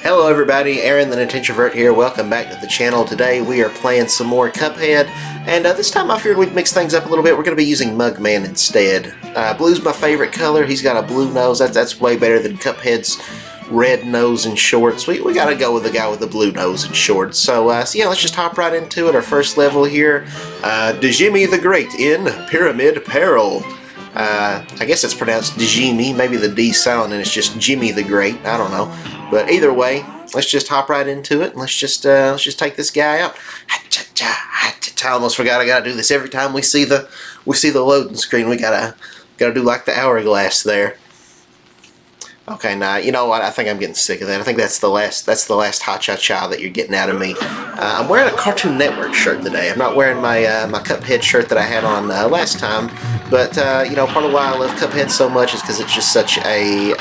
Hello everybody, Aaron the Nintintrovert here. Welcome back to the channel. Today we are playing some more Cuphead, and this time I figured we'd mix things up a little bit. We're going to be using Mugman instead. Blue's my favorite color. He's got a blue nose. That's way better than Cuphead's red nose and shorts. We got to go with the guy with the blue nose and shorts. So yeah, let's just hop right into it. Our first level here, Djimmi the Great in Pyramid Peril. I guess it's pronounced Djimmi, maybe the D silent and it's just Jimmy the Great, I don't know. But either way, let's just hop right into it and let's just take this guy out. I almost forgot I gotta do this every time we see the loading screen. We gotta do like the hourglass there. Okay, now you know what? I think I'm getting sick of that. I think that's the last ha-cha-cha that you're getting out of me. I'm wearing a Cartoon Network shirt today. I'm not wearing my my Cuphead shirt that I had on last time. But you know, part of why I love Cuphead so much is because it's just such a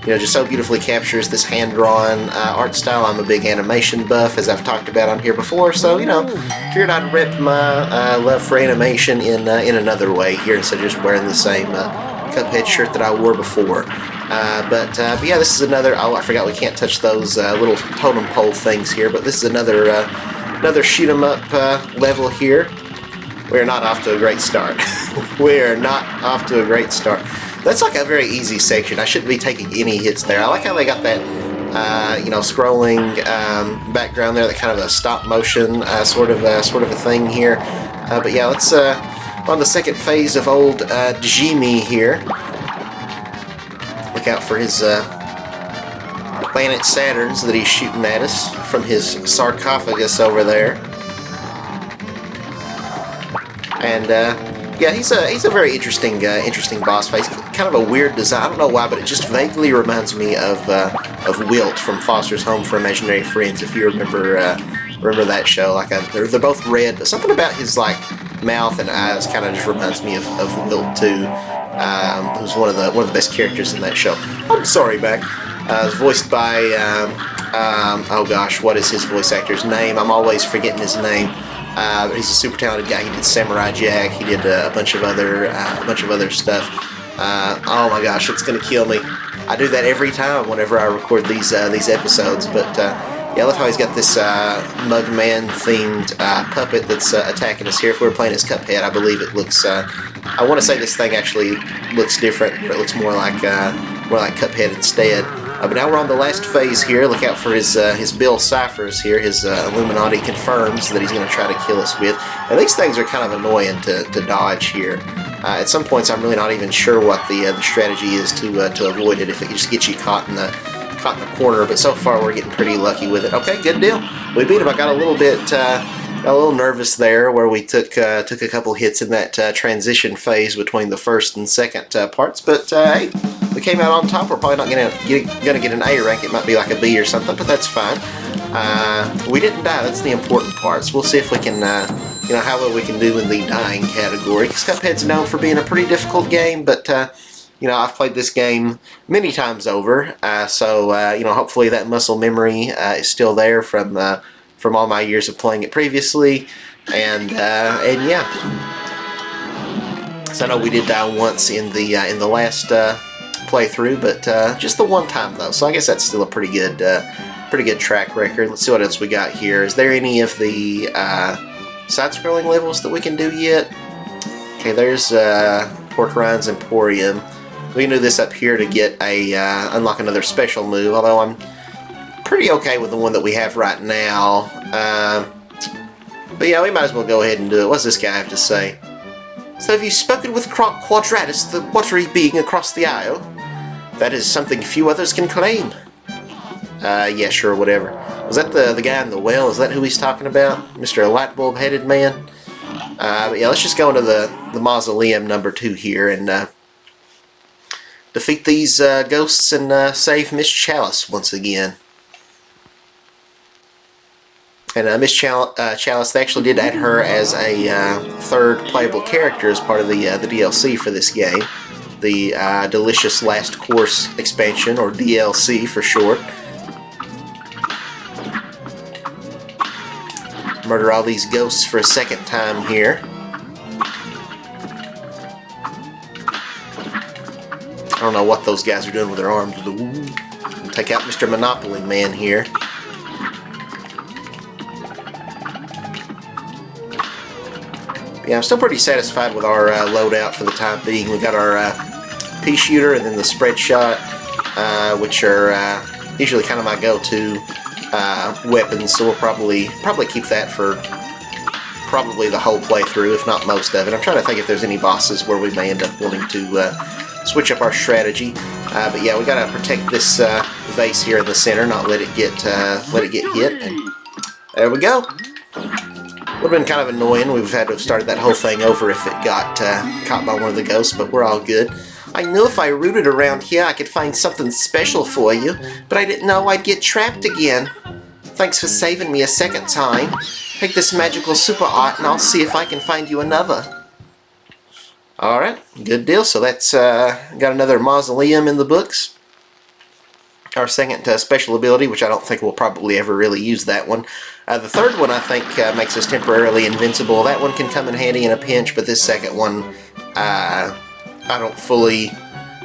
you know, just so beautifully captures this hand-drawn art style. I'm a big animation buff, as I've talked about on here before. So you know, figured I'd rep my love for animation in another way here instead of just wearing the same Cuphead shirt that I wore before. But yeah, this is another. Oh, I forgot we can't touch those little totem pole things here. But this is another shoot 'em up level here. We're not off to a great start. We're not off to a great start. That's like a very easy section. I shouldn't be taking any hits there. I like how they got that you know, scrolling background there, that kind of a stop motion sort of a thing here. But yeah, let's on the second phase of old Djimmi here. Look out for his planet Saturns that he's shooting at us from his sarcophagus over there. And yeah, he's a very interesting boss face. Kind of a weird design. I don't know why, but it just vaguely reminds me of Wilt from Foster's Home for Imaginary Friends. If you remember that show, like they're both red, but something about his like mouth and eyes kind of just reminds me of Wilt too. Who's one of the best characters in that show. I'm sorry, Mac. It's voiced by oh gosh, what is his voice actor's name? I'm always forgetting his name. But he's a super talented guy. He did Samurai Jack. He did a bunch of other stuff. Oh my gosh, it's gonna kill me. I do that every time whenever I record these episodes. But yeah, I love how he's got this Mugman themed puppet that's attacking us here. If we were playing as Cuphead, I believe it looks. I want to say this thing actually looks different, but it looks more like Cuphead instead. But now we're on the last phase here. Look out for his Bill Ciphers here. His Illuminati confirms that he's going to try to kill us with. And these things are kind of annoying to dodge here. At some points, I'm really not even sure what the strategy is to avoid it. If it just gets you caught in the corner. But so far, we're getting pretty lucky with it. Okay, good deal. We beat him. I got a little bit. A little nervous there where we took a couple hits in that transition phase between the first and second parts, but hey, we came out on top. We're probably not gonna get an A rank. It might be like a B or something, but that's fine. We didn't die. That's the important parts. We'll see if we can you know, how well we can do in the dying category, because Cuphead's known for being a pretty difficult game, but you know, I've played this game many times over, so you know, hopefully that muscle memory is still there from all my years of playing it previously, and yeah. So I know we did die once in the last playthrough, but just the one time though. So I guess that's still a pretty good track record. Let's see what else we got here. Is there any of the side-scrolling levels that we can do yet? Okay, there's Pork Ryan's Emporium. We can do this up here to get a unlock another special move. Although I'm pretty okay with the one that we have right now. But yeah, we might as well go ahead and do it. What's this guy have to say? So have you spoken with Quadratus, the watery being across the aisle? That is something few others can claim. Yeah, sure, whatever. Was that the guy in the well? Is that who he's talking about? Mr. Lightbulb-headed man? But yeah, let's just go into the mausoleum number 2 here and defeat these ghosts and save Miss Chalice once again. And Miss Chalice, they actually did add her as a third playable character as part of the DLC for this game. The Delicious Last Course expansion, or DLC for short. Murder all these ghosts for a second time here. I don't know what those guys are doing with their arms. take out Mr. Monopoly Man here. Yeah, I'm still pretty satisfied with our loadout for the time being. We got our pea shooter and then the spread shot, which are usually kind of my go-to weapons. So we'll probably keep that for probably the whole playthrough, if not most of it. I'm trying to think if there's any bosses where we may end up wanting to switch up our strategy. But yeah, we gotta protect this vase here in the center, not let it get hit. And there we go. Would have been kind of annoying. We've had to have started that whole thing over if it got caught by one of the ghosts, but we're all good. I knew if I rooted around here I could find something special for you, but I didn't know I'd get trapped again. Thanks for saving me a second time. Take this magical super art and I'll see if I can find you another. Alright, good deal. So that's got another mausoleum in the books. Our second special ability, which I don't think we'll probably ever really use that one. The third one I think makes us temporarily invincible. That one can come in handy in a pinch, but this second one I don't fully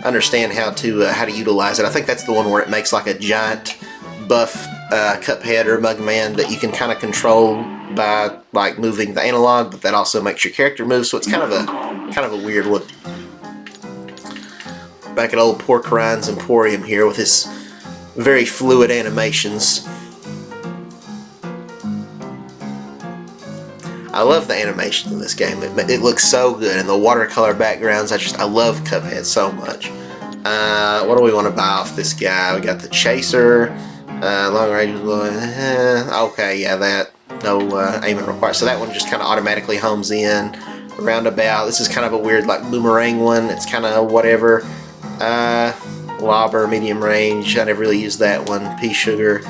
understand how to utilize it. I think that's the one where it makes like a giant buff Cuphead or Mugman that you can kind of control by like moving the analog, but that also makes your character move. So it's kind of a weird one. Back at old Pork Ryan's Emporium here with his very fluid animations. I love the animation in this game. It looks so good, and the watercolor backgrounds. I love Cuphead so much. What do we want to buy off this guy? We got the Chaser, long range. Okay, yeah, that no aiming required. So that one just kind of automatically homes in. Roundabout. This is kind of a weird like boomerang one. It's kind of whatever. Lobber, medium range. I never really used that one. Pea sugar.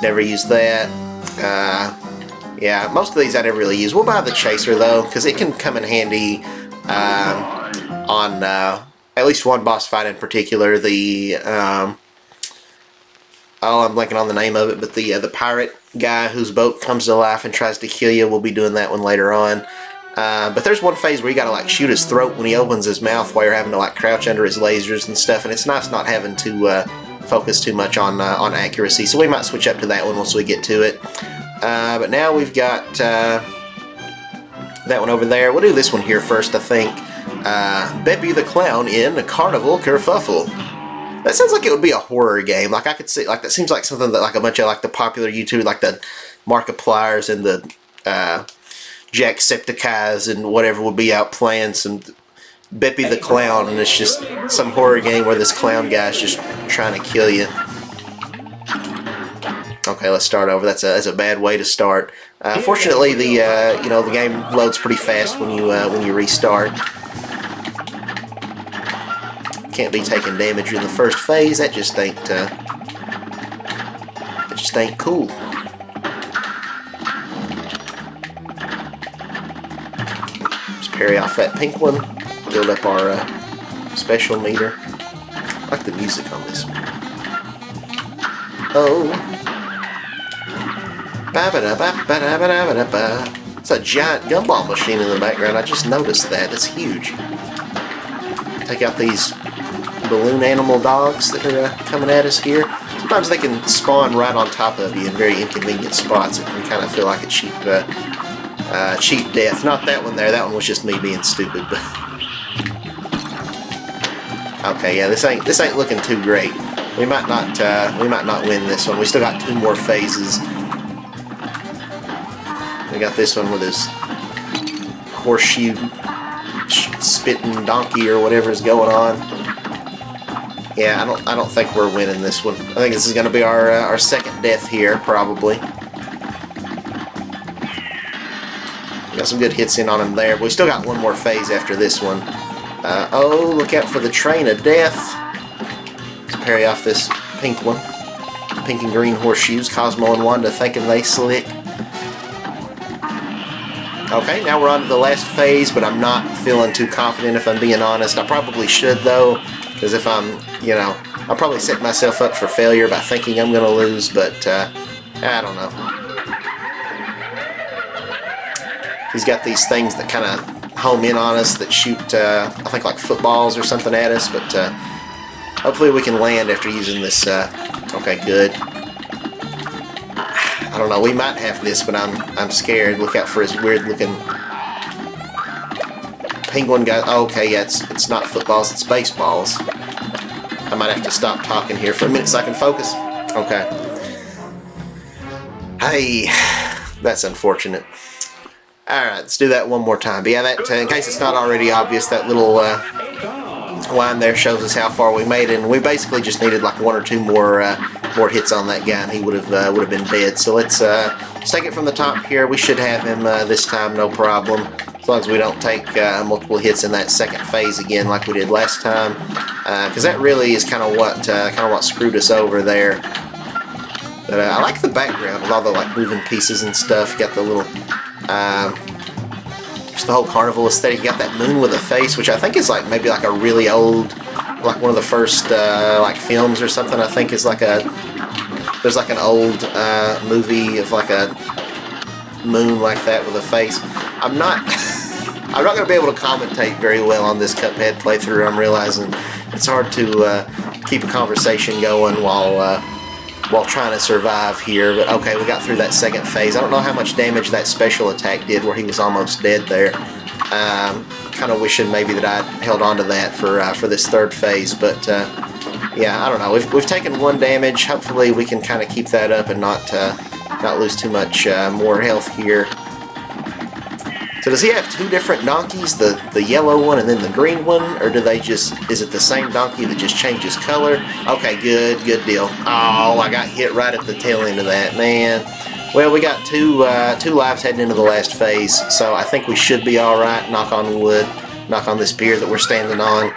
Never used that. Yeah, most of these I never really use. We'll buy the Chaser though, because it can come in handy on at least one boss fight in particular. The I'm blanking on the name of it, but the pirate guy whose boat comes to life and tries to kill you. We'll be doing that one later on. But there's one phase where you gotta like shoot his throat when he opens his mouth while you're having to like crouch under his lasers and stuff, and it's nice not having to focus too much on accuracy. So we might switch up to that one once we get to it. But now we've got that one over there. We'll do this one here first, I think. Beppy the Clown in Carnival Kerfuffle. That sounds like it would be a horror game. Like I could see, like that seems like something that like a bunch of like the popular YouTube, like the Markipliers and the Jacksepticeye's and whatever would be out playing some Beppy the Clown, and it's just some horror game where this clown guy's just trying to kill you. Okay, let's start over. That's a bad way to start. Fortunately, the the game loads pretty fast when you restart. Can't be taking damage in the first phase. That just ain't cool. Just parry off that pink one. Build up our special meter. I like the music on this one. Oh. It's a giant gumball machine in the background. I just noticed that. It's huge. Take out these balloon animal dogs that are coming at us here. Sometimes they can spawn right on top of you in very inconvenient spots. It can kind of feel like a cheap death. Not that one there. That one was just me being stupid. But okay, yeah, this ain't looking too great. We might not win this one. We still got 2 more phases. We got this one with his horseshoe spitting donkey or whatever is going on. Yeah, I don't think we're winning this one. I think this is going to be our second death here, probably. Got some good hits in on him there, but we still got 1 more phase after this one. Oh, look out for the train of death. Let's parry off this pink one. Pink and green horseshoes. Cosmo and Wanda thinking they slick. Okay, now we're on to the last phase, but I'm not feeling too confident if I'm being honest. I probably should though, because if I'm, I'll probably set myself up for failure by thinking I'm going to lose, but I don't know. He's got these things that kind of home in on us that shoot, I think like footballs or something at us, but Hopefully we can land after using this. Okay, good. I don't know. We might have this, but I'm scared. Look out for his weird-looking penguin guy. Oh, okay, yeah, it's not footballs. It's baseballs. I might have to stop talking here for a minute so I can focus. Okay. Hey, that's unfortunate. Alright, let's do that one more time. But yeah, that, in case it's not already obvious, that little line there shows us how far we made it, and we basically just needed like one or two more hits on that guy, and he would have been dead. So let's take it from the top here. We should have him this time, no problem, as long as we don't take multiple hits in that second phase again, like we did last time, because that really is kind of what screwed us over there. But I like the background with all the like moving pieces and stuff. You got the little, just the whole carnival aesthetic. You got that moon with a face, which I think is like maybe like a really old, like one of the first like films or something. I think is like there's like an old movie of like a moon like that with a face. I'm not going to be able to commentate very well on this Cuphead playthrough. I'm realizing it's hard to keep a conversation going while trying to survive here. But okay, we got through that second phase. I don't know how much damage that special attack did where he was almost dead there. Kind of wishing maybe that I'd held on to that for this third phase, but yeah, I don't know. We've taken 1 damage. Hopefully we can kind of keep that up and not lose too much more health here. So does he have 2 different donkeys, the yellow one and then the green one, or do they just, is it the same donkey that just changes color? Okay, good deal. Oh, I got hit right at the tail end of that, man. Well, we got two lives heading into the last phase, so I think we should be all right. Knock on wood, knock on this pier that we're standing on.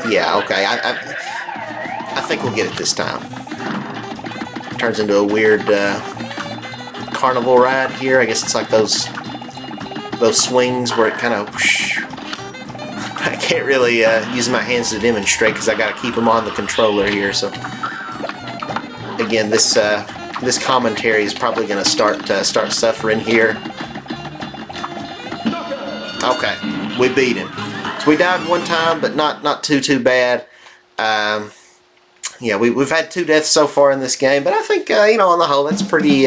Yeah, okay. I think we'll get it this time. Turns into a weird carnival ride here. I guess it's like those swings where it kind of, I can't really use my hands to demonstrate because I got to keep them on the controller here. So again, this commentary is probably going to start suffering here. Okay, we beat him. So we died 1 time, but not too bad. Yeah, we've had 2 deaths so far in this game, but I think you know, on the whole, that's pretty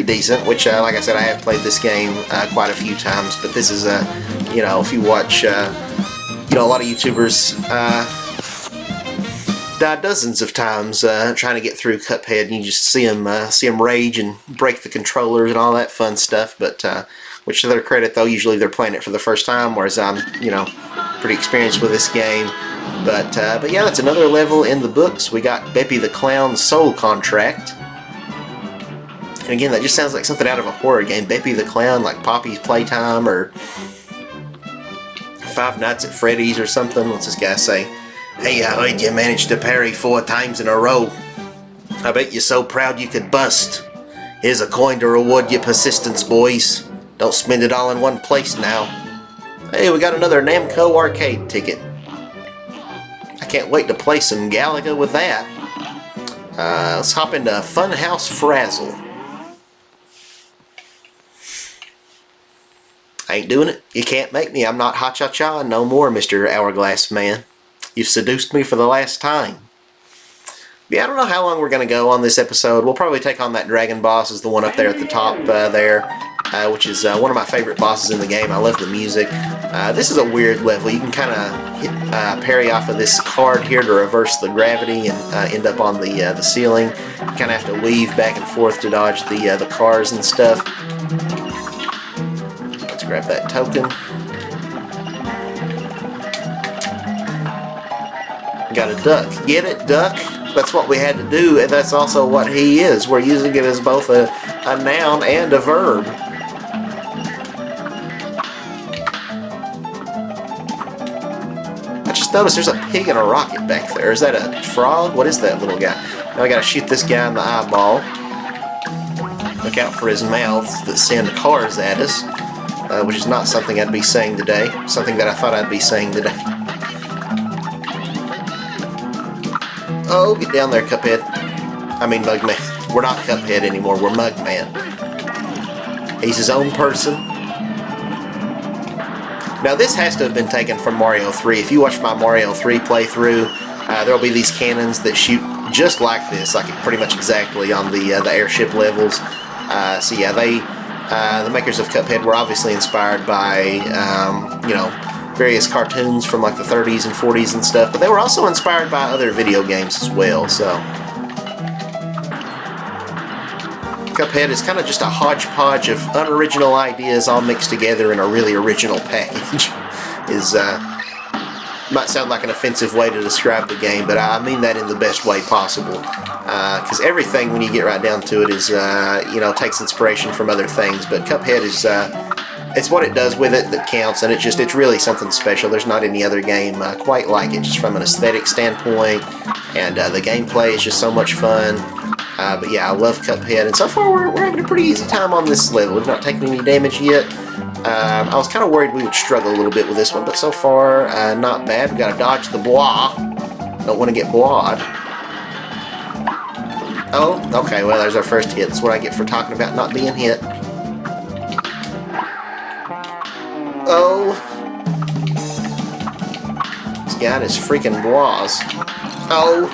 decent, which like I said, I have played this game quite a few times, but this is you know, if you watch you know, a lot of YouTubers die dozens of times trying to get through Cuphead, and you just see them rage and break the controllers and all that fun stuff. But which to their credit, though, usually they're playing it for the first time, whereas I'm, you know, pretty experienced with this game. But yeah, that's another level in the books. We got Beppy the Clown's Soul Contract. And again, that just sounds like something out of a horror game. Beppy the Clown, like Poppy's Playtime or Five Nights at Freddy's or something. What's this guy say? Hey, I heard you managed to parry 4 times in a row. I bet you're so proud you could bust. Here's a coin to reward your persistence, boys. Don't spend it all in one place now. Hey, we got another Namco arcade ticket. I can't wait to play some Galaga with that. Let's hop into Funhouse Frazzle. I ain't doing it. You can't make me. I'm not Ha-Cha-Cha no more, Mr. Hourglass Man. You've seduced me for the last time. Yeah, I don't know how long we're going to go on this episode. We'll probably take on that dragon boss, is the one up there at the top there, which is one of my favorite bosses in the game. I love the music. This is a weird level. You can kind of parry off of this card here to reverse the gravity and end up on the ceiling. You kind of have to weave back and forth to dodge the cars and stuff. Let's grab that token. Got a duck. Get it, duck? That's what we had to do, and that's also what he is. We're using it as both a noun and a verb. I just noticed there's a pig and a rocket back there. Is that a frog? What is that little guy? Now I gotta shoot this guy in the eyeball. Look out for his mouths that send cars at us, which is not something I'd be saying today. Something that I thought I'd be saying today. Oh, get down there, Cuphead. I mean, Mugman. We're not Cuphead anymore, we're Mugman. He's his own person. Now, this has to have been taken from Mario 3. If you watch my Mario 3 playthrough, there'll be these cannons that shoot just like this, like pretty much exactly on the airship levels. So yeah, the makers of Cuphead were obviously inspired by you know, various cartoons from like the 30s and 40s and stuff, but they were also inspired by other video games as well. So Cuphead is kind of just a hodgepodge of unoriginal ideas all mixed together in a really original package. Might sound like an offensive way to describe the game, but I mean that in the best way possible. Because everything, when you get right down to it, is you know, takes inspiration from other things. But Cuphead is it's what it does with it that counts, and it's really something special. There's not any other game quite like it, just from an aesthetic standpoint, and the gameplay is just so much fun. But yeah, I love Cuphead, and so far we're having a pretty easy time on this level. We've not taken any damage yet. I was kind of worried we would struggle a little bit with this one, but so far, not bad. We've got to dodge the blah. Don't want to get blawed. Oh, okay, well, there's our first hit. That's what I get for talking about not being hit. Oh. This guy and his freaking blahs. Oh.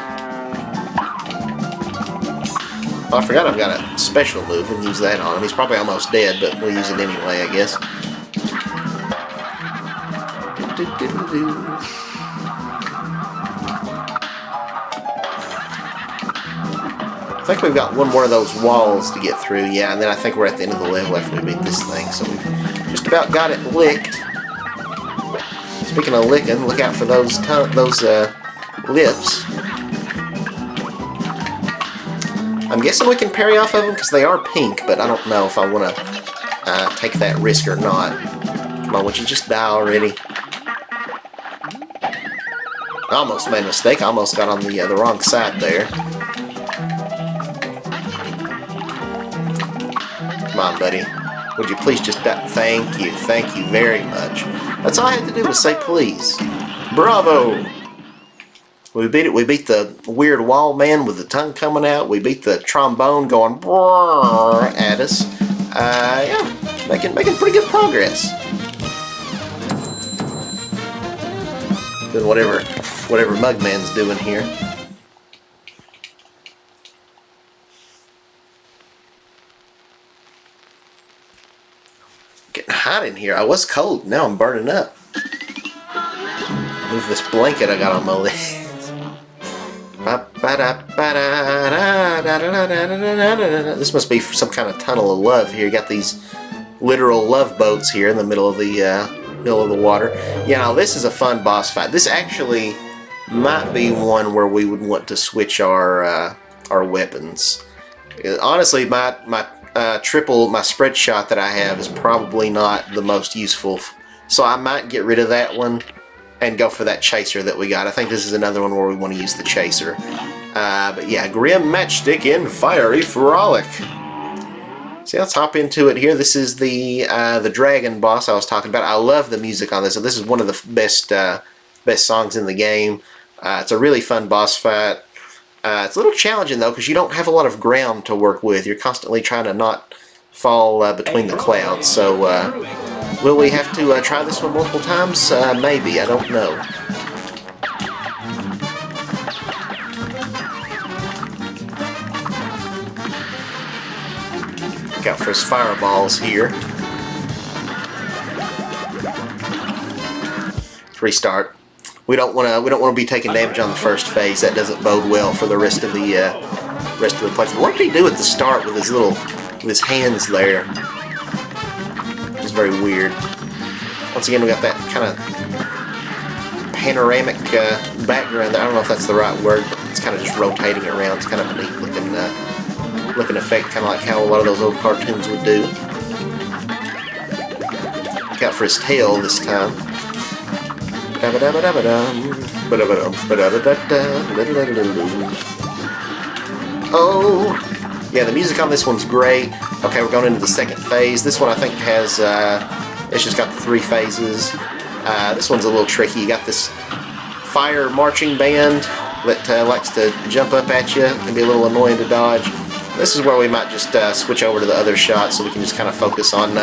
Oh, I forgot I've got a special move. We'll use that on him. He's probably almost dead, but we'll use it anyway, I guess. I think we've got one more of those walls to get through, yeah, and then I think we're at the end of the level after we beat this thing, so we've just about got it licked. Speaking of licking, look out for those lips. I'm guessing we can parry off of them because they are pink, but I don't know if I want to take that risk or not. Come on, would you just die already? I almost made a mistake. I almost got on the wrong side there. Come on, buddy. Would you please just die? Thank you. Thank you very much. That's all I had to do was say please. Bravo! We beat it. We beat the weird wall man with the tongue coming out. We beat the trombone going at us. Yeah, making pretty good progress. Doing whatever Mugman's doing here. Getting hot in here. I was cold. Now I'm burning up. Move this blanket I got on my leg. This must be some kind of tunnel of love here. You got these literal love boats here in the middle of the water. You know, this is a fun boss fight. This actually might be one where we would want to switch our weapons. Honestly, my spread shot that I have is probably not the most useful, so I might get rid of that one and go for that chaser that we got. I think this is another one where we want to use the chaser. But yeah, Grim Matchstick in Fiery Frolic. So let's hop into it here. This is the dragon boss I was talking about. I love the music on this. So this is one of the best songs in the game. It's a really fun boss fight. It's a little challenging though because you don't have a lot of ground to work with. You're constantly trying to not fall between the clouds. So will we have to try this one multiple times? Maybe. I don't know. Look out for his fireballs here. Let's restart. We don't want to be taking damage on the first phase. That doesn't bode well for the rest of the playthrough. What did he do at the start with his hands there? It's very weird. Once again, we got that kind of panoramic background. I don't know if that's the right word, but it's kind of just rotating around. It's kind of a neat looking effect, kind of like how a lot of those old cartoons would do. Look out for his tail this time. Oh, yeah, the music on this one's great. Okay, we're going into the second phase. This one I think has, it's just got the 3 phases. This one's a little tricky. You got this fire marching band that likes to jump up at you. It can be a little annoying to dodge. This is where we might just switch over to the other shot so we can just kind of focus on,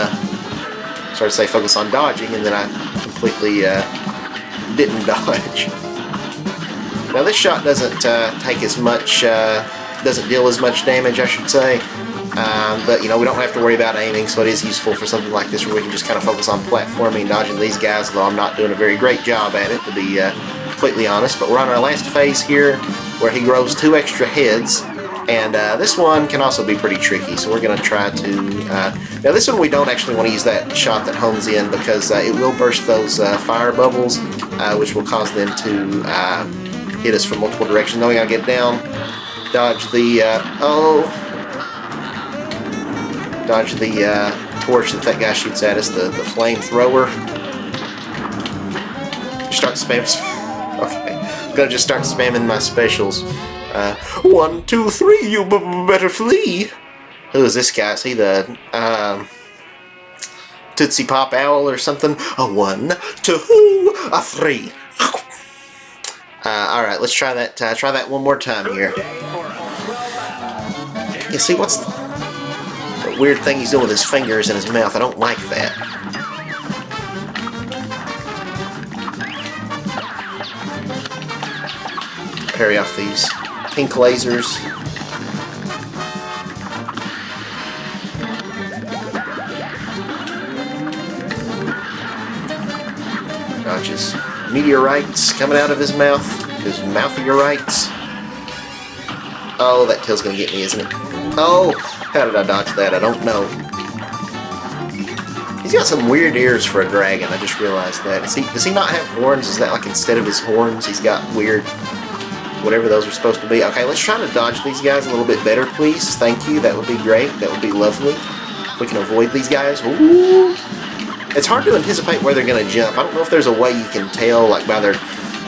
focus on dodging, and then I completely didn't dodge. Now this shot doesn't take as much, doesn't deal as much damage, I should say. But, you know, we don't have to worry about aiming, so it is useful for something like this where we can just kind of focus on platforming, dodging these guys, although I'm not doing a very great job at it, to be completely honest. But we're on our last phase here, where he grows 2 extra heads, and this one can also be pretty tricky, so we're going to try to... now this one we don't actually want to use that shot that hones in, because it will burst those fire bubbles, which will cause them to hit us from multiple directions. Now we got to get down, dodge the... dodge the torch that guy shoots at us, the flamethrower. Start spamming. Okay, I'm gonna just start spamming my specials. 1, 2, 3, you better flee. Who is this guy? Is he the Tootsie Pop Owl or something? A 1, 2, a 3. All right, let's try that. Try that one more time here. You see what's the weird thing he's doing with his fingers in his mouth? I don't like that. Parry off these pink lasers. Dodges meteorites coming out of his mouth. His mouth-iorites. Oh, that tail's gonna get me, isn't it? Oh, how did I dodge that? I don't know. He's got some weird ears for a dragon. I just realized that. Does he not have horns? Is that like instead of his horns, he's got weird, whatever those are supposed to be? Okay, let's try to dodge these guys a little bit better, please. Thank you. That would be great. That would be lovely. If we can avoid these guys. Ooh. It's hard to anticipate where they're going to jump. I don't know if there's a way you can tell, like by their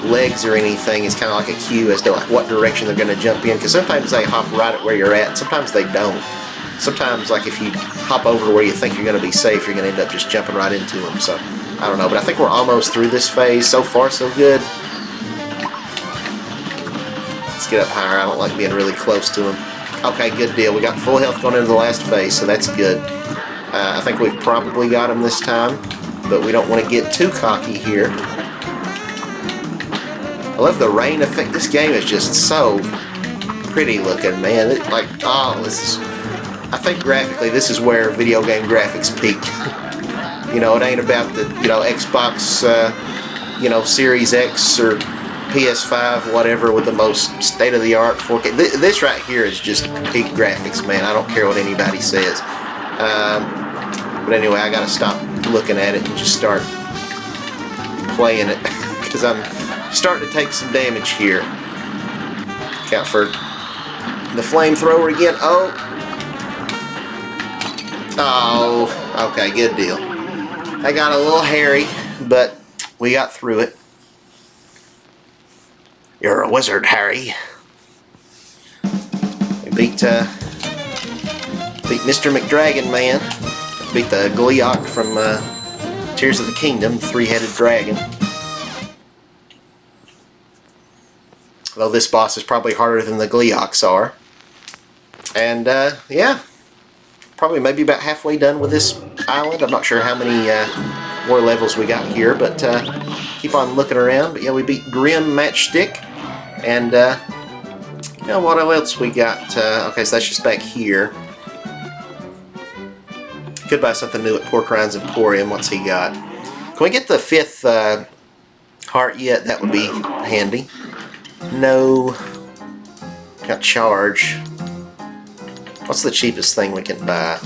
legs or anything. It's kind of like a cue as to like what direction they're going to jump in, because sometimes they hop right at where you're at, and sometimes they don't. Sometimes, like if you hop over to where you think you're going to be safe, you're going to end up just jumping right into them. So I don't know, but I think we're almost through this phase. So far, so good. Let's get up higher. I don't like being really close to him. Okay, good deal. We got full health going into the last phase, so that's good. I think we've probably got him this time, but we don't want to get too cocky here. I love the rain effect. This game is just so pretty looking, man. This is... I think graphically, this is where video game graphics peak. You know, it ain't about the, you know, Xbox, you know, Series X or PS5, whatever, with the most state-of-the-art 4K. This right here is just peak graphics, man. I don't care what anybody says. But anyway, I gotta stop looking at it and just start playing it, because I'm starting to take some damage here. Count for the flamethrower again. Oh, okay, good deal. I got a little hairy, but we got through it. You're a wizard, Harry. We beat Mr. McDragon Man. Beat the Gleeok from Tears of the Kingdom, 3-headed dragon. Though this boss is probably harder than the Gleeoks are. And yeah, probably maybe about halfway done with this island. I'm not sure how many more levels we got here, but keep on looking around. But yeah, we beat Grim Matchstick. And you know, what else we got? Okay, so that's just back here. Could buy something new at Pork Rinds Emporium. What's he got? Can we get the 5th heart yet? That would be handy. No. Got charge. What's the cheapest thing we can buy?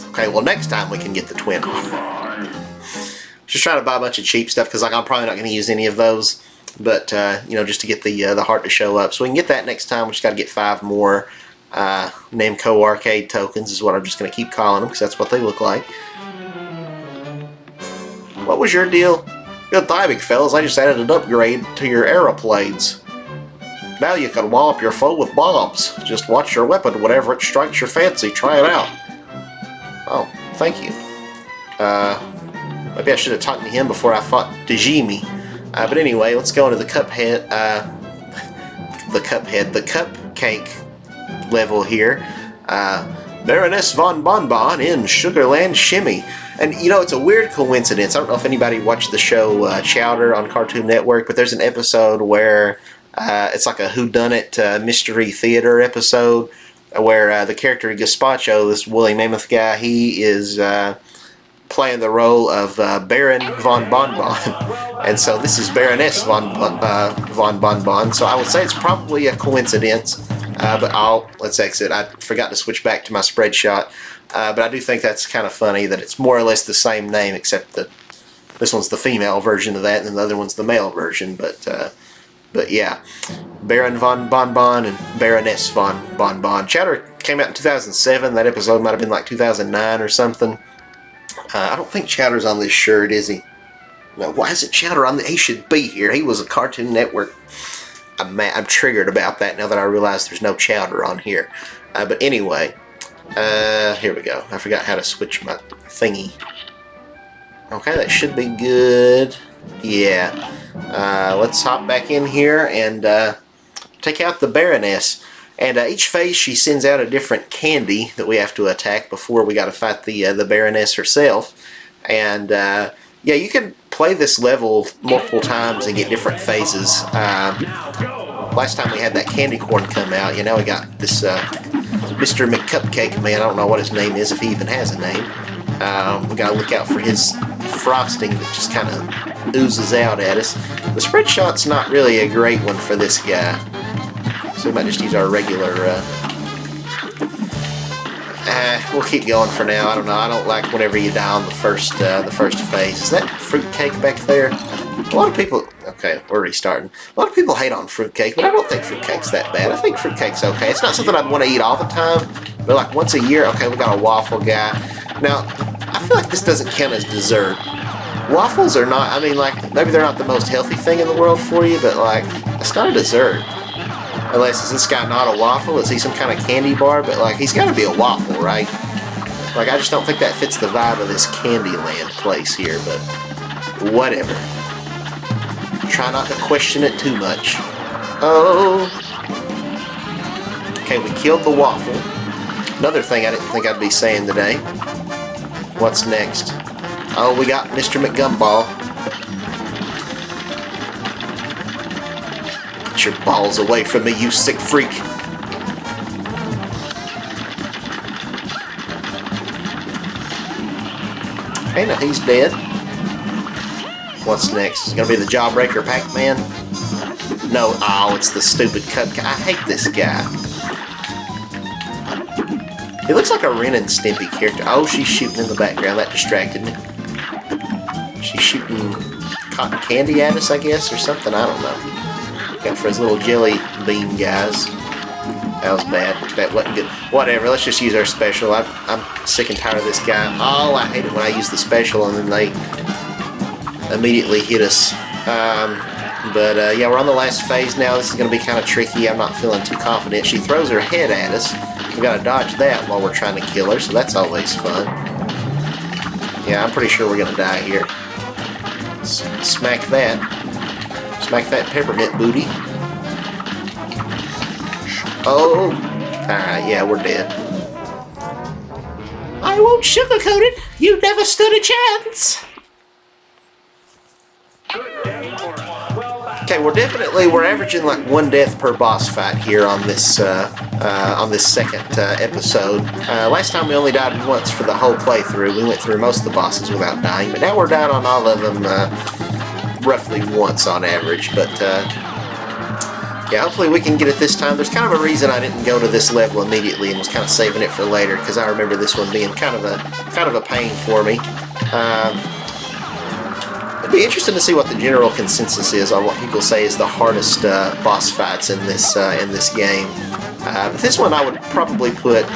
Okay, well next time we can get the twin. Just trying to buy a bunch of cheap stuff, because like I'm probably not going to use any of those. But, you know, just to get the heart to show up. So we can get that next time. We just got to get 5 more Namco Arcade tokens is what I'm just going to keep calling them, because that's what they look like. What was your deal? Good timing, fellas. I just added an upgrade to your aeroplanes. Now you can wallop your foe with bombs. Just watch your weapon whenever it strikes your fancy. Try it out. Oh, thank you. Maybe I should have talked to him before I fought Dejimi. But anyway, let's go into the Cuphead, the Cupcake level here. Baroness von Bonbon in Sugarland Shimmy. And, you know, it's a weird coincidence. I don't know if anybody watched the show Chowder on Cartoon Network, but there's an episode where it's like a whodunit mystery theater episode where the character Gazpacho, this woolly mammoth guy, he is playing the role of Baron von Bonbon. And so this is Baroness von Bonbon. So I would say it's probably a coincidence. But let's exit. I forgot to switch back to my spread shot. But I do think that's kind of funny that it's more or less the same name, except that this one's the female version of that and the other one's the male version. But yeah, Baron von Bonbon and Baroness von Bonbon. Chowder came out in 2007. That episode might have been like 2009 or something. I don't think Chowder's on this shirt, is he? No, why isn't Chowder on the... He should be here. He was a Cartoon Network. I'm triggered about that now that I realize there's no Chowder on here. But anyway, here we go. I forgot how to switch my thingy. Okay, that should be good. Yeah. Let's hop back in here and take out the Baroness. And each phase she sends out a different candy that we have to attack before we got to fight the Baroness herself. And yeah, you can play this level multiple times and get different phases. Last time we had that candy corn come out, you know, we got this Mr. McCupcake man. I don't know what his name is, if he even has a name. We got to look out for his frosting that just kind of oozes out at us. The spread shot's not really a great one for this guy. So we might just use our regular, we'll keep going for now. I don't know. I don't like whenever you die on the first phase. Is that fruitcake back there? A lot of people, okay, we're restarting. A lot of people hate on fruitcake, but I don't think fruitcake's that bad. I think fruitcake's okay. It's not something I'd want to eat all the time, but like once a year, okay, we got a waffle guy. Now, I feel like this doesn't count as dessert. Waffles are not, I mean, like, maybe they're not the most healthy thing in the world for you, but like, it's not a dessert. Unless, is this guy not a waffle? Is he some kind of candy bar? But, like, he's got to be a waffle, right? Like, I just don't think that fits the vibe of this Candyland place here, but whatever. Try not to question it too much. Oh. Okay, we killed the waffle. Another thing I didn't think I'd be saying today. What's next? Oh, we got Mr. McGumball. Get your balls away from me, you sick freak. Okay, now he's dead. What's next? Is it gonna be the Jawbreaker Pac-Man? No, oh, it's the stupid cupcake. I hate this guy. He looks like a Ren and Stimpy character. Oh, she's shooting in the background. That distracted me. She's shooting cotton candy at us, I guess, or something. I don't know. Going for his little jelly bean guys. That was bad. That wasn't good. Whatever, let's just use our special. I'm sick and tired of this guy. Oh, I hate it when I use the special and then they immediately hit us. But yeah, we're on the last phase now. This is going to be kind of tricky. I'm not feeling too confident. She throws her head at us. We got to dodge that while we're trying to kill her, so that's always fun. Yeah, I'm pretty sure we're going to die here. Smack that. Smack that peppermint booty. Oh. Alright, yeah, we're dead. I won't sugarcoat it. You never stood a chance. Okay, we're averaging like one death per boss fight here on this second episode. Last time we only died once for the whole playthrough. We went through most of the bosses without dying, but now we're down on all of them roughly once on average. But yeah, hopefully we can get it this time. There's kind of a reason I didn't go to this level immediately and was kind of saving it for later, because I remember this one being kind of a pain for me. It'd be interesting to see what the general consensus is on what people say is the hardest boss fights in this game. But this one I'd probably put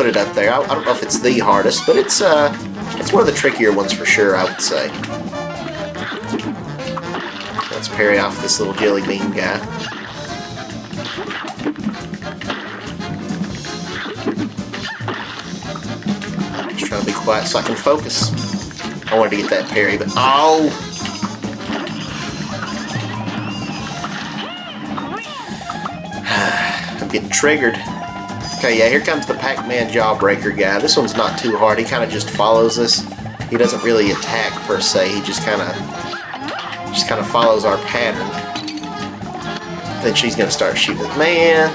it up there. I don't know if it's the hardest, but it's one of the trickier ones for sure, I would say. Let's parry off this little jelly bean guy. Just trying to be quiet so I can focus. I wanted to get that parry, but oh! I'm getting triggered. Okay, yeah, here comes the Pac-Man Jawbreaker guy. This one's not too hard. He kind of just follows us. He doesn't really attack per se. He just kind of follows our pattern. Then she's gonna start shooting. Man,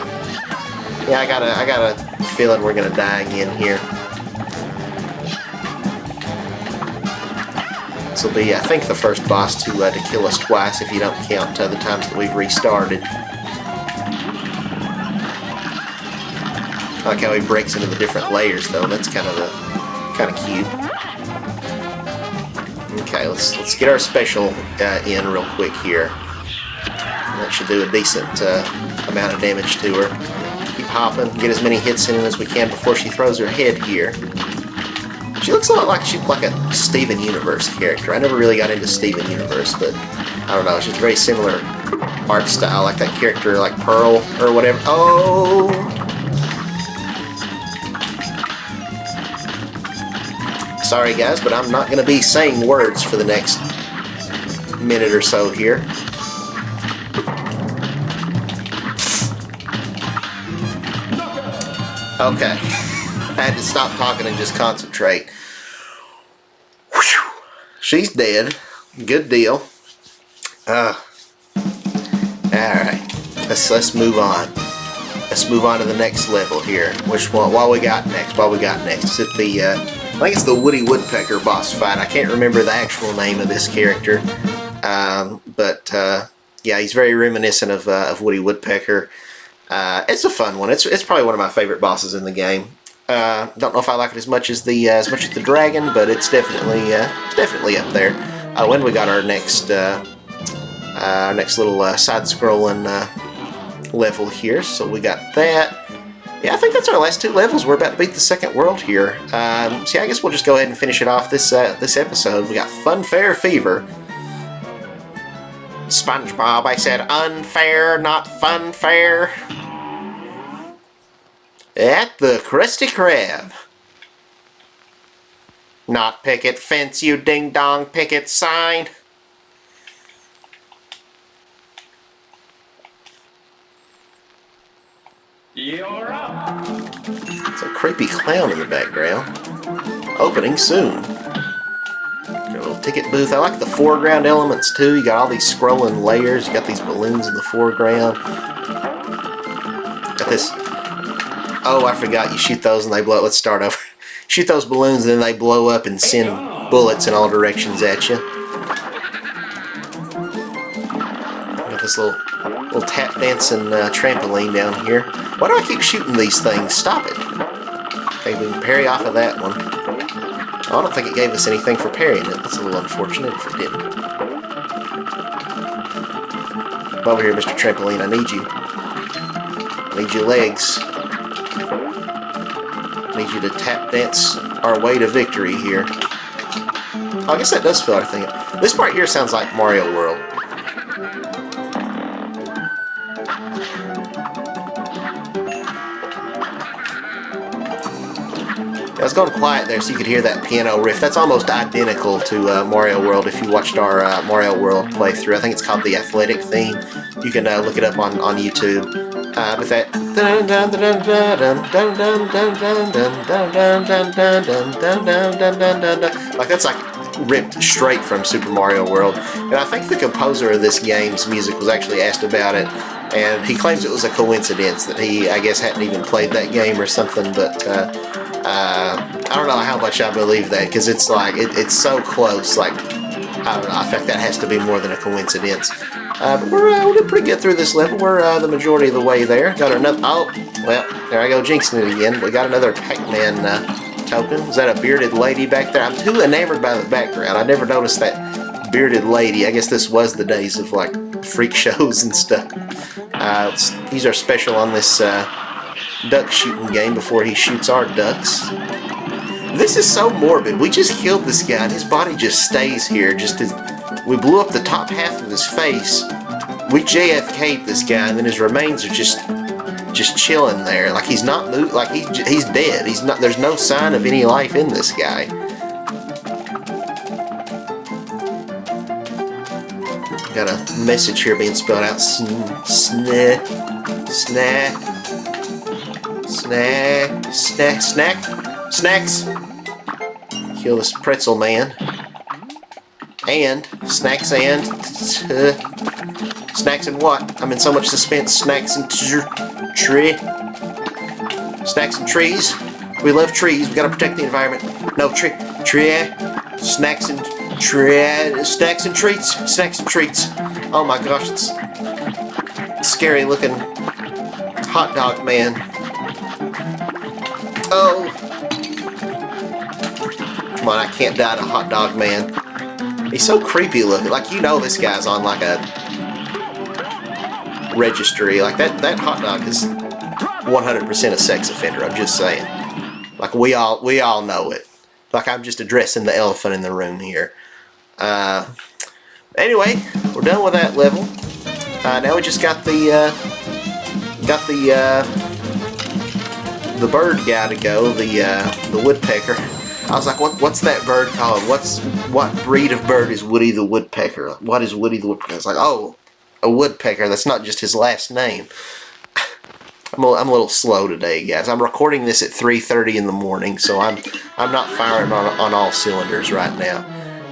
yeah, I got a feeling we're gonna die again here. This will be, I think, the first boss to kill us twice if you don't count the times that we've restarted. I like how he breaks into the different layers, though. That's kind of cute. Okay, let's get our special in real quick here. That should do a decent amount of damage to her. Keep hopping, get as many hits in as we can before she throws her head here. She looks a lot like a Steven Universe character. I never really got into Steven Universe, but I don't know. It's just very similar art style, like that character, like Pearl or whatever. Oh. Sorry guys, but I'm not going to be saying words for the next minute or so here. Okay. I had to stop talking and just concentrate. Whew. She's dead. Good deal. Alright. Let's move on. Let's move on to the next level here. Which one? What we got next? Is it the I think it's the Woody Woodpecker boss fight. I can't remember the actual name of this character, but yeah, he's very reminiscent of Woody Woodpecker. It's a fun one. It's probably one of my favorite bosses in the game. Don't know if I like it as much as the dragon, but it's definitely up there. When we got our next little side-scrolling level here, so we got that. Yeah, I think that's our last two levels. We're about to beat the second world here. So yeah, I guess we'll just go ahead and finish it off this episode. We got Funfair Fever. SpongeBob, I said unfair, not funfair. At the Krusty Krab. Not picket fence, you ding-dong picket sign. You're up. It's a creepy clown in the background. Opening soon. Got a little ticket booth. I like the foreground elements too. You got all these scrolling layers. You got these balloons in the foreground. Got this. Oh, I forgot. You shoot those and they blow. Let's start over. Shoot those balloons and then they blow up and send bullets in all directions at you. Got this little tap dancing trampoline down here. Why do I keep shooting these things? Stop it. Okay, we can parry off of that one. I don't think it gave us anything for parrying it. That's a little unfortunate if it didn't. Come over here, Mr. Trampoline. I need you. I need your legs. I need you to tap dance our way to victory here. Oh, I guess that does feel like a thing. This part here sounds like Mario World. I was going quiet there so you could hear that piano riff. That's almost identical to Mario World if you watched our Mario World playthrough. I think it's called the Athletic theme. You can look it up on YouTube. But that... Like, that's like ripped straight from Super Mario World. And I think the composer of this game's music was actually asked about it. And he claims it was a coincidence that he, I guess, hadn't even played that game or something, but... I don't know how much I believe that, because it's like, it's so close, like, I don't know, I think that has to be more than a coincidence. But we're doing pretty good through this level. We're the majority of the way there. Got another, oh, well, there I go jinxing it again. We got another Pac-Man token. Is that a bearded lady back there? I'm too enamored by the background. I never noticed that bearded lady. I guess this was the days of, like, freak shows and stuff. These are special on this, duck shooting game before he shoots our ducks. This is so morbid. We just killed this guy and his body just stays here. We blew up the top half of his face. We JFK'd this guy and then his remains are just chilling there. Like he's not moved, like he's dead. He's not. There's no sign of any life in this guy. Got a message here being spelled out. Sneh. Snacks. Kill this pretzel man. And snacks and snacks and what? I'm in so much suspense. Snacks and tree. Snacks and trees. We love trees. We gotta protect the environment. No tree. Snacks and snacks and treats. Snacks and treats. Oh my gosh, it's scary looking hot dog man. Oh. Come on, I can't die to hot dog man. He's so creepy looking. Like, you know this guy's on like a registry. Like that hot dog is 100% a sex offender, I'm just saying. Like, we all know it. Like, I'm just addressing the elephant in the room here. Anyway, we're done with that level. Now we just got the bird guy to go, the woodpecker. I was like, what's that bird called? What breed of bird is Woody the Woodpecker? What is Woody the Woodpecker? I was like, oh, a woodpecker. That's not just his last name. I'm a little slow today, guys. I'm recording this at 3:30 in the morning, so I'm not firing on all cylinders right now.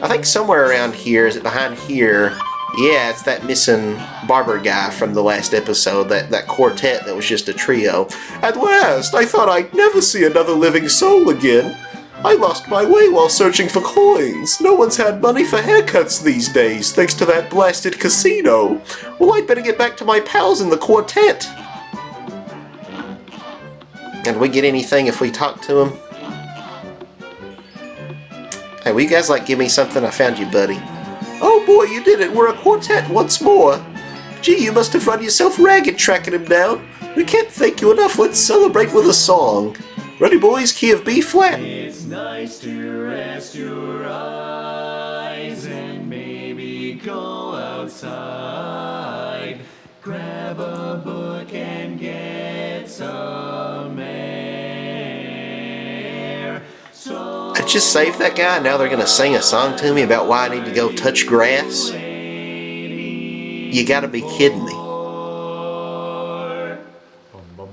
I think somewhere around here, is it behind here? Yeah, it's that missing barber guy from the last episode, that quartet that was just a trio. At last, I thought I'd never see another living soul again. I lost my way while searching for coins. No one's had money for haircuts these days, thanks to that blasted casino. Well, I'd better get back to my pals in the quartet. And we get anything if we talk to him? Hey, will you guys give me something? I found you, buddy. Oh boy, you did it. We're a quartet once more. Gee, you must have run yourself ragged tracking him down. We can't thank you enough. Let's celebrate with a song. Ready, boys? Key of B flat. It's nice to rest your eyes and maybe go outside. Grab a book and get some air. I just saved that guy. Now they're going to sing a song to me about why I need to go touch grass. You got to be kidding me.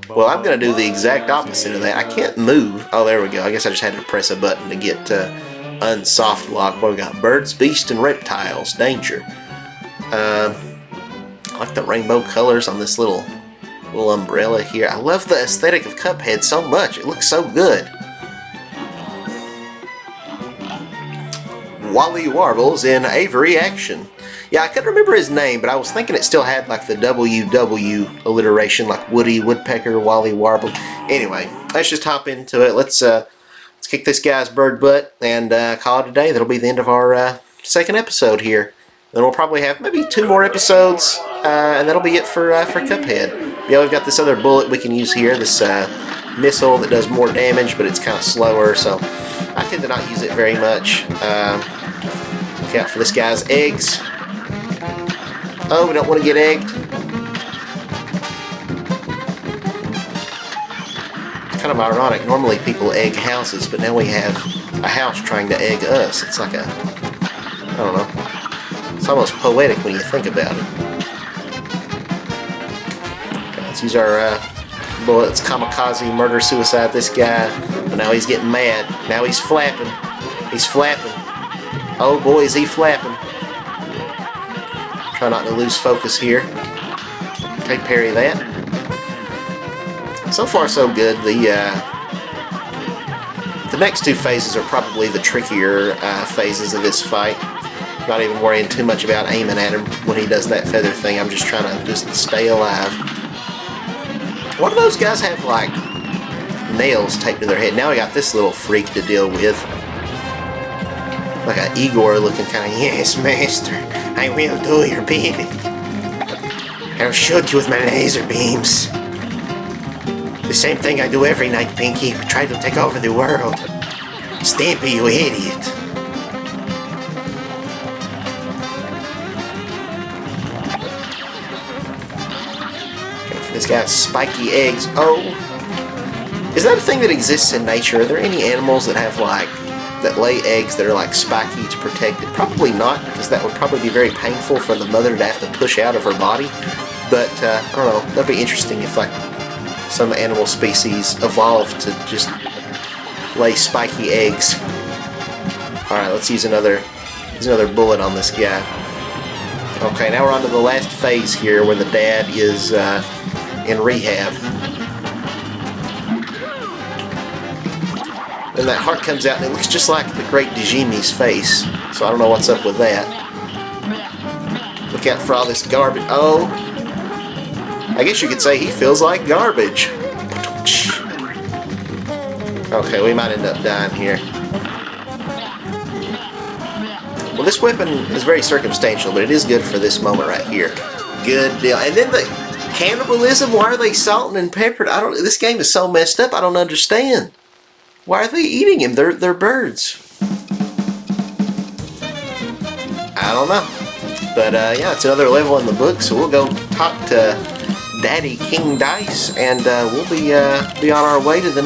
Well, I'm going to do the exact opposite of that. I can't move. Oh, there we go. I guess I just had to press a button to get unsoft lock. What we got? Birds, beasts, and reptiles. Danger. I like the rainbow colors on this little umbrella here. I love the aesthetic of Cuphead so much. It looks so good. Wally Warbles in Avery Action. Yeah, I couldn't remember his name, but I was thinking it still had the WW alliteration, like Woody Woodpecker, Wally Warble. Anyway, let's just hop into it. Let's kick this guy's bird butt and call it a day. That'll be the end of our second episode here. Then we'll probably have maybe 2 more episodes, and that'll be it for Cuphead. Yeah, we've got this other bullet we can use here, this missile that does more damage, but it's kind of slower, so I tend to not use it very much. Look out for this guy's eggs. Oh, we don't want to get egged. It's kind of ironic. Normally people egg houses, but now we have a house trying to egg us. It's like I don't know. It's almost poetic when you think about it. Okay, let's use our bullets. Kamikaze, murder, suicide this guy. But now he's getting mad. Now he's flapping. He's flapping. Oh boy, is he flapping. Try not to lose focus here. Okay, parry that. So far so good. The next 2 phases are probably the trickier phases of this fight. Not even worrying too much about aiming at him when he does that feather thing. I'm just trying to just stay alive. One of those guys have nails taped to their head. Now we got this little freak to deal with. Like an Igor looking kind of, yes, master, I will do your bidding. I'll shoot you with my laser beams. The same thing I do every night, Pinky. We try to take over the world. Stampy, you idiot. This guy's spiky eggs. Oh. Is that a thing that exists in nature? Are there any animals that have that lay eggs that are spiky to protect it? Probably not, because that would probably be very painful for the mother to have to push out of her body. But I don't know, that'd be interesting if some animal species evolved to just lay spiky eggs. Alright, let's use another bullet on this guy. Okay, now we're on to the last phase here where the dad is in rehab. And that heart comes out and it looks just like the great Djimi's face. So I don't know what's up with that. Look out for all this garbage. Oh! I guess you could say he feels like garbage. Okay, we might end up dying here. Well, this weapon is very circumstantial, but it is good for this moment right here. Good deal. And then the cannibalism, why are they salting and peppered? This game is so messed up, I don't understand. Why are they eating him? They're birds. I don't know. But yeah, it's another level in the book, so we'll go talk to Daddy King Dice, and we'll be on our way to the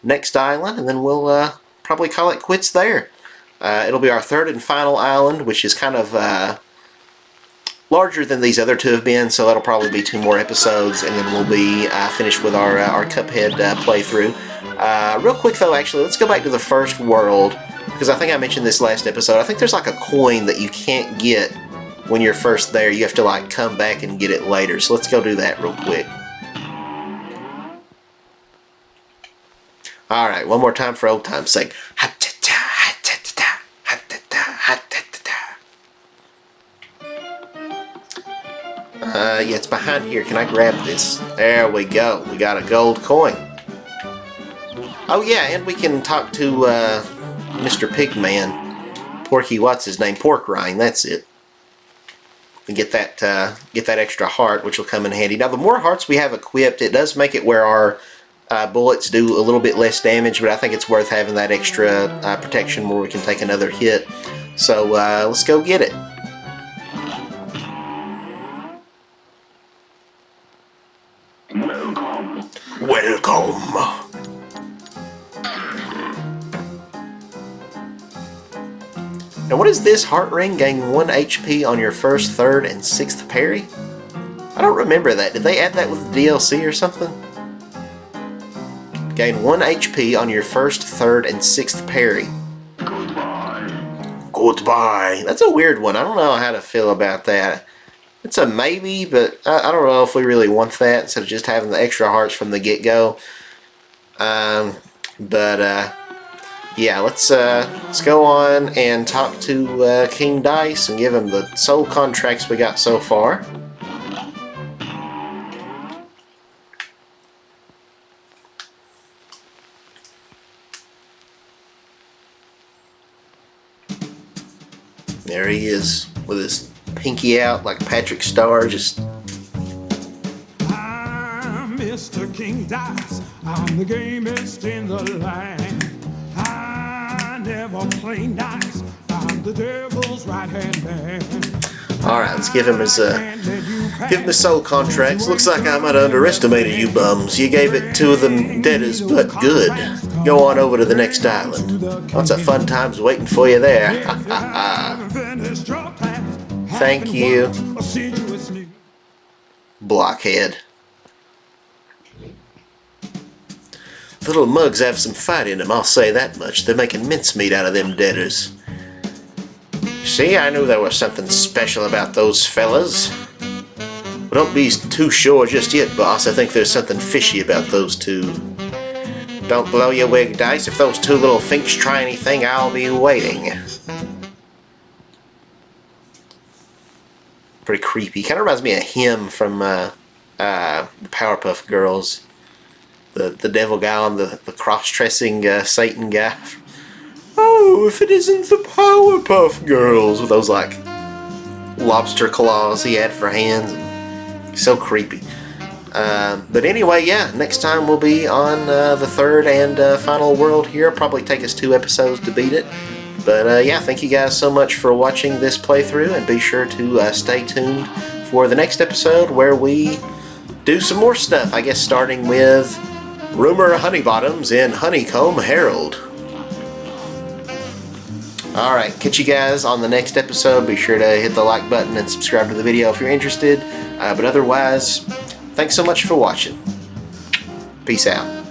next island, and then we'll probably call it quits there. It'll be our third and final island, which is kind of larger than these other two have been, so that'll probably be 2 more episodes, and then we'll be finished with our Cuphead playthrough. Real quick though, actually, let's go back to the first world, because I think I mentioned this last episode. I think there's like a coin that you can't get when you're first there. You have to like come back and get it later, so let's go do that real quick. Alright, one more time for old time's sake. Yeah, it's behind here. Can I grab this? There we go. We got a gold coin. Oh yeah, and we can talk to Mr. Pigman. Porky, what's his name? Pork Rind, that's it. And get that extra heart, which will come in handy. Now, the more hearts we have equipped, it does make it where our bullets do a little bit less damage, but I think it's worth having that extra protection where we can take another hit. So let's go get it. Welcome. Now what is this? Heart ring, gain 1 HP on your first, third, and sixth parry? I don't remember that. Did they add that with the DLC or something? Gain 1 HP on your first, third, and sixth parry. Goodbye. That's a weird one. I don't know how to feel about that. It's a maybe, but I don't know if we really want that instead of just having the extra hearts from the get-go. Yeah, let's go on and talk to King Dice and give him the soul contracts we got so far. There he is with his pinky out like Patrick Starr, just... I'm Mr. King Dice. I'm the gamest in the land. I never play nice. I'm the devil's right-hand man. Alright, let's give him his soul contracts. Looks like I might have underestimated you bums. You gave it to them debtors, but good. Go on over to the next island. Lots of fun times waiting for you there. Thank you. Blockhead. Little mugs have some fight in them, I'll say that much. They're making mincemeat out of them debtors. See, I knew there was something special about those fellas. Well, don't be too sure just yet, boss. I think there's something fishy about those two. Don't blow your wig, Dice. If those two little finks try anything, I'll be waiting. Pretty creepy. Kind of reminds me of him from Powerpuff Girls. The devil guy on the cross-dressing Satan guy. Oh, if it isn't the Powerpuff Girls, with those like lobster claws he had for hands. So creepy. But anyway, yeah, next time we'll be on the third and final world here. It'll probably take us 2 episodes to beat it. But yeah, thank you guys so much for watching this playthrough, and be sure to stay tuned for the next episode where we do some more stuff. I guess starting with Rumor Honeybottoms in Honeycomb Herald. Alright, catch you guys on the next episode. Be sure to hit the like button and subscribe to the video if you're interested. But otherwise, thanks so much for watching. Peace out.